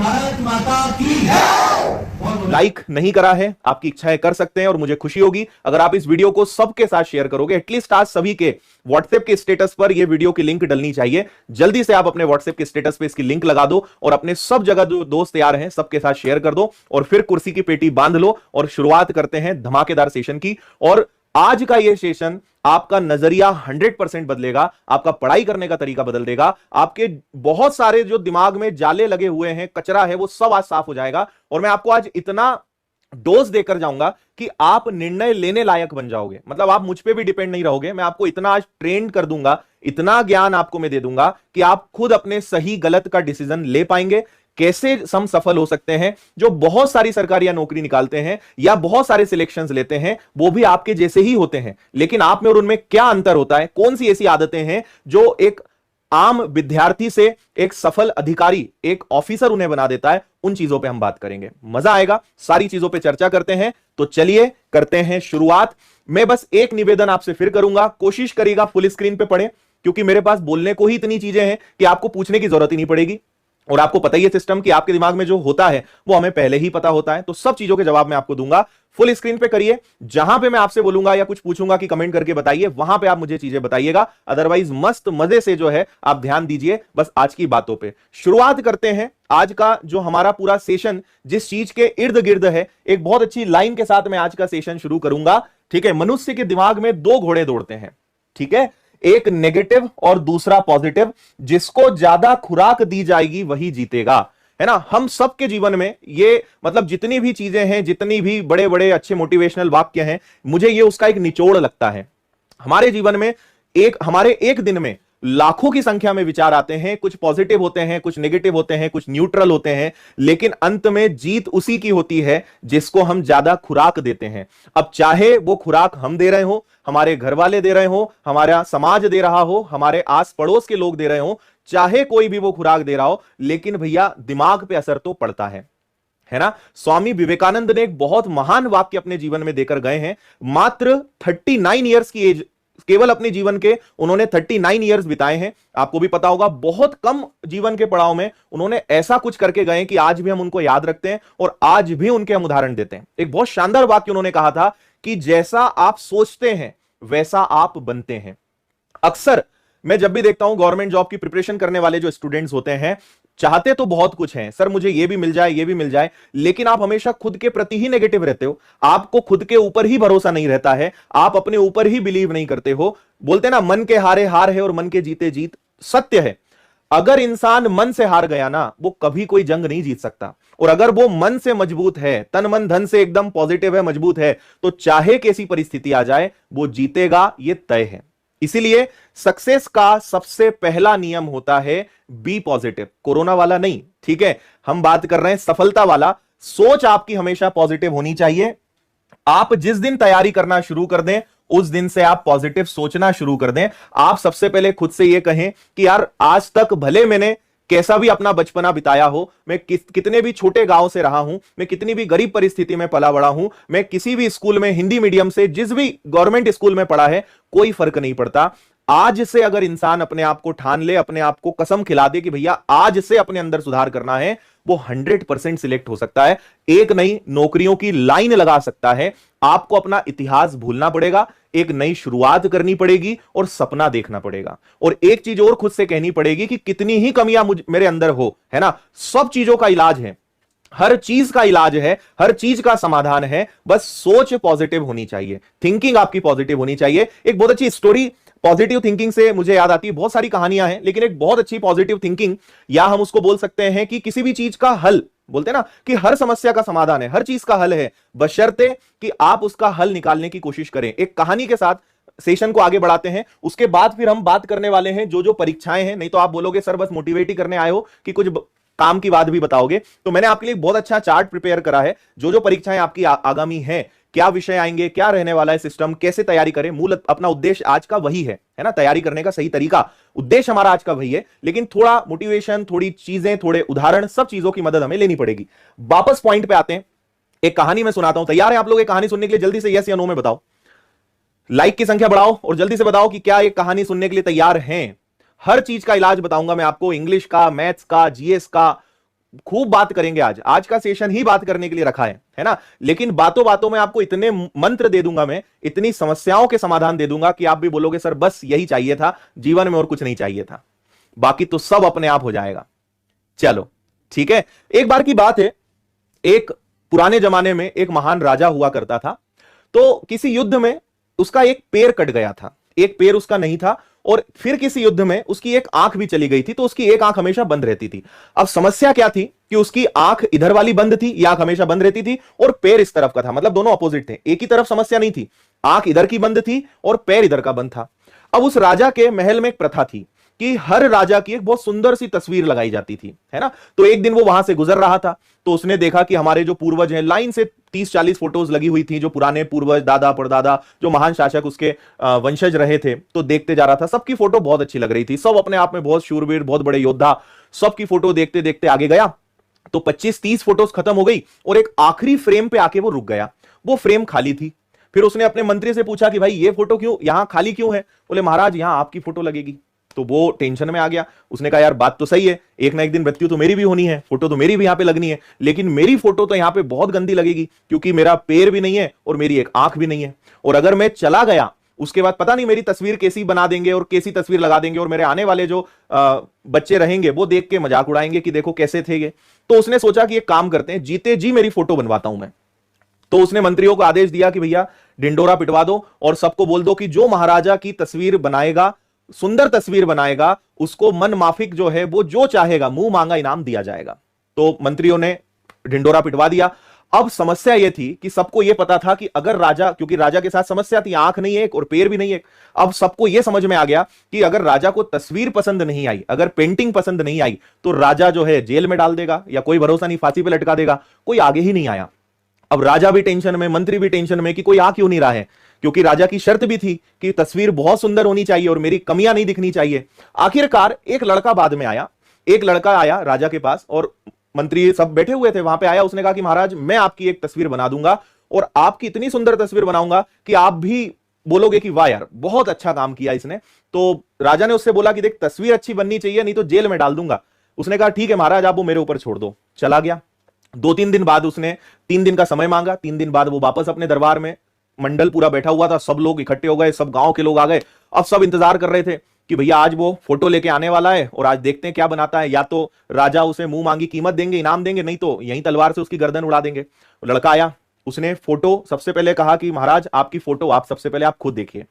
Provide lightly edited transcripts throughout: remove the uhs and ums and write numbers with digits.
भारत माता की जय। लाइक नहीं करा है, आपकी इच्छा है कर सकते हैं और मुझे खुशी होगी अगर आप इस वीडियो को सबके साथ शेयर करोगे। एटलीस्ट आज सभी के व्हाट्सएप के स्टेटस पर यह वीडियो की लिंक डलनी चाहिए। जल्दी से आप अपने व्हाट्सएप के स्टेटस पे इसकी लिंक लगा दो और अपने सब जगह जो दोस्त यार हैं सबके साथ शेयर कर दो और फिर कुर्सी की पेटी बांध लो और शुरुआत करते हैं धमाकेदार सेशन की। और आज का यह सेशन आपका नजरिया 100% बदलेगा, आपका पढ़ाई करने का तरीका बदल देगा, आपके बहुत सारे जो दिमाग में जाले लगे हुए हैं, कचरा है, वो सब आज साफ हो जाएगा। और मैं आपको आज इतना डोज देकर जाऊंगा कि आप निर्णय लेने लायक बन जाओगे। मतलब आप मुझ पे भी डिपेंड नहीं रहोगे, मैं आपको इतना आज ट्रेन कर दूंगा, इतना ज्ञान आपको मैं दे दूंगा कि आप खुद अपने सही गलत का डिसीजन ले पाएंगे। कैसे हम सफल हो सकते हैं, जो बहुत सारी सरकारी नौकरी निकालते हैं या बहुत सारे सिलेक्शंस लेते हैं वो भी आपके जैसे ही होते हैं, लेकिन आप में और उनमें क्या अंतर होता है, कौन सी ऐसी आदतें हैं जो एक आम विद्यार्थी से एक सफल अधिकारी, एक ऑफिसर उन्हें बना देता है। उन चीजों पे हम बात करेंगे, मजा आएगा, सारी चीजों पे चर्चा करते हैं। तो चलिए करते हैं शुरुआत। मैं बस एक निवेदन आपसे फिर करूंगा, कोशिश करिएगा फुल स्क्रीन पे पढ़ें, क्योंकि मेरे पास बोलने को ही इतनी चीजें हैं कि आपको पूछने की जरूरत ही नहीं पड़ेगी। और आपको पता ही है सिस्टम कि आपके दिमाग में जो होता है वो हमें पहले ही पता होता है, तो सब चीजों के जवाब मैं आपको दूंगा। फुल स्क्रीन पे करिए, जहां पे मैं आपसे बोलूंगा या कुछ पूछूंगा कि कमेंट करके बताइए, वहां पे आप मुझे चीजें बताइएगा। अदरवाइज मस्त मजे से जो है आप ध्यान दीजिए बस आज की बातों पे। शुरुआत करते हैं आज का जो हमारा पूरा सेशन जिस चीज के इर्द गिर्द है। एक बहुत अच्छी लाइन के साथ मैं आज का सेशन शुरू करूंगा, ठीक है। मनुष्य के दिमाग में दो घोड़े दौड़ते हैं, ठीक है, एक नेगेटिव और दूसरा पॉजिटिव। जिसको ज्यादा खुराक दी जाएगी वही जीतेगा, है ना। हम सबके जीवन में ये मतलब जितनी भी चीजें हैं, जितनी भी बड़े बड़े अच्छे मोटिवेशनल वाक्य हैं, मुझे ये उसका एक निचोड़ लगता है। हमारे जीवन में हमारे एक दिन में लाखों की संख्या में विचार आते हैं, कुछ पॉजिटिव होते हैं, कुछ नेगेटिव होते हैं, कुछ न्यूट्रल होते हैं, लेकिन अंत में जीत उसी की होती है जिसको हम ज्यादा खुराक देते हैं। अब चाहे वो खुराक हम दे रहे हो, हमारे घर वाले दे रहे हो, हमारा समाज दे रहा हो, हमारे आस पड़ोस के लोग दे रहे हो, चाहे कोई भी वो खुराक दे रहा हो, लेकिन भैया दिमाग पे असर तो पड़ता है ना। स्वामी विवेकानंद ने एक बहुत महान वाक्य अपने जीवन में देकर गए हैं। मात्र 39 ईयर्स की एज, केवल अपने जीवन के उन्होंने 39 ईयर्स बिताए हैं। आपको भी पता होगा बहुत कम जीवन के पड़ाव में उन्होंने ऐसा कुछ करके गए कि आज भी हम उनको याद रखते हैं और आज भी उनके हम उदाहरण देते हैं। एक बहुत शानदार वाक्य उन्होंने कहा था कि जैसा आप सोचते हैं वैसा आप बनते हैं। अक्सर मैं जब भी देखता हूं गवर्नमेंट जॉब की प्रिपरेशन करने वाले जो स्टूडेंट्स होते हैं, चाहते तो बहुत कुछ हैं, सर मुझे ये भी मिल जाए, ये भी मिल जाए, लेकिन आप हमेशा खुद के प्रति ही नेगेटिव रहते हो। आपको खुद के ऊपर ही भरोसा नहीं रहता है, आप अपने ऊपर ही बिलीव नहीं करते हो। बोलते ना मन के हारे हार है और मन के जीते जीत। सत्य है, अगर इंसान मन से हार गया ना, वो कभी कोई जंग नहीं जीत सकता। और अगर वो मन से मजबूत है, तन मन धन से एकदम पॉजिटिव है, मजबूत है, तो चाहे कैसी परिस्थिति आ जाए वो जीतेगा, ये तय है। इसीलिए सक्सेस का सबसे पहला नियम होता है बी पॉजिटिव। कोरोना वाला नहीं, ठीक है, हम बात कर रहे हैं सफलता वाला। सोच आपकी हमेशा पॉजिटिव होनी चाहिए। आप जिस दिन तैयारी करना शुरू कर दें उस दिन से आप पॉजिटिव सोचना शुरू कर दें। आप सबसे पहले खुद से यह कहें कि यार आज तक भले मैंने कैसा भी अपना बचपना बिताया हो, मैं कितने भी छोटे गांव से रहा हूं, मैं कितनी भी गरीब परिस्थिति में पला बड़ा हूं, मैं किसी भी स्कूल में हिंदी मीडियम से जिस भी गवर्नमेंट स्कूल में पढ़ा है, कोई फर्क नहीं पड़ता। आज से अगर इंसान अपने आप को ठान ले, अपने आप को कसम खिला दे कि भैया आज से अपने अंदर सुधार करना है, वो 100% सिलेक्ट हो सकता है, एक नई नौकरियों की लाइन लगा सकता है। आपको अपना इतिहास भूलना पड़ेगा, एक नई शुरुआत करनी पड़ेगी और सपना देखना पड़ेगा। और एक चीज और खुद से कहनी पड़ेगी कि कितनी ही कमियां मेरे अंदर हो, है ना, सब चीजों का इलाज है, हर चीज का इलाज है, हर चीज का समाधान है। बस सोच पॉजिटिव होनी चाहिए, थिंकिंग आपकी पॉजिटिव होनी चाहिए। एक बहुत अच्छी स्टोरी पॉजिटिव थिंकिंग से मुझे याद आती है, बहुत सारी कहानियां हैं, लेकिन एक बहुत अच्छी पॉजिटिव थिंकिंग, या हम उसको बोल सकते हैं कि किसी भी चीज का हल, बोलते हैं ना कि हर समस्या का समाधान है, हर चीज का हल है, बशर्ते कि आप उसका हल निकालने की कोशिश करें। एक कहानी के साथ सेशन को आगे बढ़ाते हैं, उसके बाद फिर हम बात करने वाले हैं जो परीक्षाएं हैं। नहीं तो आप बोलोगे सर बस मोटिवेट ही करने आए हो कि कुछ काम की बात भी बताओगे। तो मैंने आपके लिए बहुत अच्छा चार्ट प्रिपेयर करा है, जो परीक्षाएं आपकी आगामी हैं, क्या विषय आएंगे, क्या रहने वाला है सिस्टम, कैसे तैयारी करें। मूल अपना उद्देश्य आज का वही है ना, तैयारी करने का सही तरीका, उद्देश्य हमारा आज का वही है। लेकिन थोड़ा मोटिवेशन, थोड़ी चीजें, थोड़े उदाहरण, सब चीजों की मदद हमें लेनी पड़ेगी। वापस पॉइंट पे आते हैं, एक कहानी मैं सुनाता हूं। तैयार है आप लोग एक कहानी सुनने के लिए? जल्दी से यस या नो में बताओ, लाइक की संख्या बढ़ाओ और जल्दी से बताओ कि क्या एक कहानी सुनने के लिए तैयार हैं। हर चीज का इलाज बताऊंगा मैं आपको, इंग्लिश का, मैथ्स का, जीएस का, खूब बात करेंगे। आज का सेशन ही बात करने के लिए रखा है ना। लेकिन बातों बातों में आपको इतने मंत्र दे दूंगा, मैं इतनी समस्याओं के समाधान दे दूंगा कि आप भी बोलोगे सर बस यही चाहिए था जीवन में और कुछ नहीं चाहिए था, बाकी तो सब अपने आप हो जाएगा। चलो ठीक है। एक बार की बात है, एक पुराने जमाने में एक महान राजा हुआ करता था। तो किसी युद्ध में उसका एक पैर कट गया था, एक पैर उसका नहीं था, और फिर किसी युद्ध में उसकी एक आंख भी चली गई थी, तो उसकी एक आंख हमेशा बंद रहती थी। अब समस्या क्या थी कि उसकी आंख इधर वाली बंद थी, ये आंख हमेशा बंद रहती थी, और पैर इस तरफ का था, मतलब दोनों अपोजिट थे। एक ही तरफ समस्या नहीं थी, आंख इधर की बंद थी और पैर इधर का बंद था। अब उस राजा के महल में एक प्रथा थी कि हर राजा की एक बहुत सुंदर सी तस्वीर लगाई जाती थी, है ना। तो एक दिन वो वहां से गुजर रहा था, तो उसने देखा कि हमारे जो पूर्वज हैं, लाइन से 30-40 फोटोज लगी हुई थी, जो पुराने पूर्वज, दादा परदादा, जो महान शासक उसके वंशज रहे थे। तो देखते जा रहा था, सबकी फोटो बहुत अच्छी लग रही थी, सब अपने आप में बहुत शूरवीर, बहुत बड़े योद्धा, सबकी फोटो देखते देखते आगे गया। तो 25-30 फोटोज खत्म हो गई और एक आखिरी फ्रेम पे आके वो रुक गया। वो फ्रेम खाली थी। फिर उसने अपने मंत्री से पूछा कि भाई ये फोटो क्यों यहां खाली क्यों है? बोले महाराज यहां आपकी फोटो लगेगी। तो वो टेंशन में आ गया। उसने कहा यार बात तो सही है, एक ना एक दिन मृत्यु तो मेरी भी होनी है, फोटो तो मेरी भी यहां पे लगनी है, लेकिन मेरी फोटो तो यहां पे बहुत गंदी लगेगी, क्योंकि मेरा पैर भी नहीं है और मेरी एक आंख भी नहीं है। और अगर मैं चला गया उसके बाद पता नहीं मेरी तस्वीर कैसी बना देंगे और कैसी तस्वीर लगा देंगे, और मेरे आने वाले जो बच्चे रहेंगे वो देख के मजाक उड़ाएंगे कि देखो कैसे थे ये। तो उसने सोचा कि एक काम करते हैं, जीते जी मेरी फोटो बनवाता हूं मैं। तो उसने मंत्रियों को आदेश दिया कि भैया ढिंडोरा पिटवा दो और सबको बोल दो कि जो महाराजा की तस्वीर बनाएगा, सुंदर तस्वीर बनाएगा, उसको मन माफिक जो है वो जो चाहेगा मुंह मांगा इनाम दिया जाएगा। तो मंत्रियों ने ढिंडोरा पिटवा दिया। अब समस्या यह थी कि सबको यह पता था कि अगर राजा, क्योंकि राजा के साथ समस्या थी, आंख नहीं एक और पैर भी नहीं एक। अब सबको यह समझ में आ गया कि अगर राजा को तस्वीर पसंद नहीं आई, अगर पेंटिंग पसंद नहीं आई, तो राजा जो है जेल में डाल देगा, या कोई भरोसा नहीं फांसी पे लटका देगा। कोई आगे ही नहीं आया। अब राजा भी टेंशन में, मंत्री भी टेंशन में कि कोई आ क्यों नहीं रहा है, क्योंकि राजा की शर्त भी थी कि तस्वीर बहुत सुंदर होनी चाहिए और मेरी कमियां नहीं दिखनी चाहिए। आखिरकार एक लड़का बाद में आया, एक लड़का आया राजा के पास, और मंत्री सब बैठे हुए थे वहां पे आया। उसने कहा कि महाराज मैं आपकी एक तस्वीर बना दूंगा और आपकी इतनी सुंदर तस्वीर बनाऊंगा कि आप भी बोलोगे कि वाह यार बहुत अच्छा काम किया इसने। तो राजा ने उससे बोला कि देख तस्वीर अच्छी बननी चाहिए, नहीं तो जेल में डाल दूंगा। उसने कहा ठीक है महाराज आप वो मेरे ऊपर छोड़ दो। चला गया। 2-3 दिन बाद उसने 3 दिन का समय मांगा। 3 दिन बाद वो वापस अपने दरबार में, मंडल पूरा बैठा हुआ था, सब लोग इकट्ठे हो गए, सब गांव के लोग आ गए। अब सब इंतजार कर रहे थे कि भैया आज वो फोटो लेके आने वाला है और आज देखते हैं क्या बनाता है। या तो राजा उसे मुंह मांगी कीमत देंगे, इनाम देंगे, नहीं तो यहीं तलवार से उसकी गर्दन उड़ा देंगे। लड़का आया, उसने फोटो सबसे पहले कहा कि महाराज आपकी फोटो आप सबसे पहले आप खुद देखिए।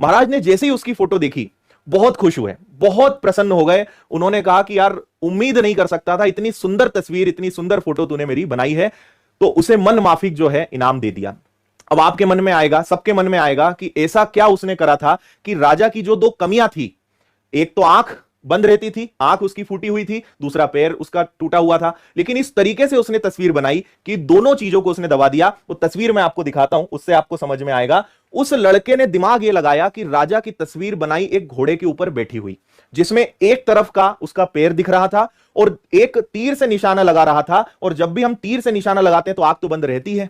महाराज ने जैसे ही उसकी फोटो देखी बहुत खुश हुए, बहुत प्रसन्न हो गए। उन्होंने कहा कि यार उम्मीद नहीं कर सकता था, इतनी सुंदर तस्वीर, इतनी सुंदर फोटो तूने मेरी बनाई है। तो उसे मन माफिक जो है इनाम दे दिया। अब आपके मन में आएगा, सबके मन में आएगा कि ऐसा क्या उसने करा था कि राजा की जो 2 कमियां थी, एक तो आंख बंद रहती थी, आंख उसकी फूटी हुई थी, दूसरा पैर उसका टूटा हुआ था, लेकिन इस तरीके से उसने तस्वीर बनाई कि दोनों चीजों को उसने दबा दिया। वो तस्वीर मैं आपको दिखाता हूं, उससे आपको समझ में आएगा। उस लड़के ने दिमाग ये लगाया कि राजा की तस्वीर बनाई एक घोड़े के ऊपर बैठी हुई, जिसमें एक तरफ का उसका पैर दिख रहा था और एक तीर से निशाना लगा रहा था। और जब भी हम तीर से निशाना लगाते हैं तो आंख तो बंद रहती है।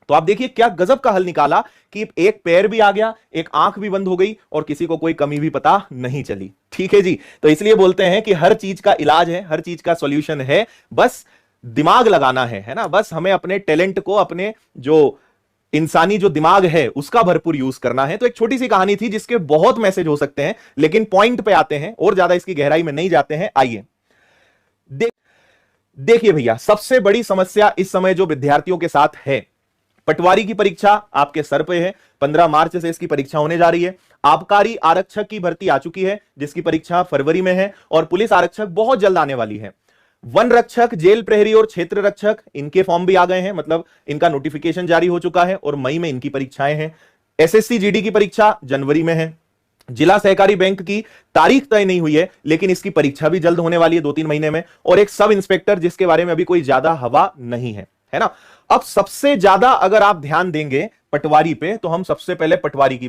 तो आप देखिए क्या गजब का हल निकाला कि एक पैर भी आ गया, एक आंख भी बंद हो गई और किसी को कोई कमी भी पता नहीं चली। ठीक है जी। तो इसलिए बोलते हैं कि हर चीज का इलाज है, हर चीज का सॉल्यूशन है, बस दिमाग लगाना है ना। बस हमें अपने टैलेंट को, अपने जो इंसानी जो दिमाग है उसका भरपूर यूज करना है। तो एक छोटी सी कहानी थी जिसके बहुत मैसेज हो सकते हैं, लेकिन पॉइंट पे आते हैं और ज्यादा इसकी गहराई में नहीं जाते हैं। आइए देखिए भैया, सबसे बड़ी समस्या इस समय जो विद्यार्थियों के साथ है, पटवारी की परीक्षा आपके सर पे है। 15 मार्च से इसकी परीक्षा होने जा रही है। आबकारी आरक्षक की भर्ती आ चुकी है जिसकी परीक्षा फरवरी में है, और पुलिस आरक्षक बहुत जल्द आने वाली है। वन रक्षक, जेल प्रहरी और क्षेत्र रक्षक, इनके फॉर्म भी आ गए हैं, मतलब इनका नोटिफिकेशन जारी हो चुका है और मई में इनकी परीक्षाएं हैं। एसएससी जीडी की परीक्षा जनवरी में है। जिला सहकारी बैंक की तारीख तय नहीं हुई है, लेकिन इसकी परीक्षा भी जल्द होने वाली है 2-3 महीने में। और एक सब इंस्पेक्टर जिसके बारे में अभी कोई ज्यादा हवा नहीं है ना। अब सबसे ज्यादा अगर आप ध्यान देंगे पटवारी पे, तो हम सबसे पहले पटवारी की बात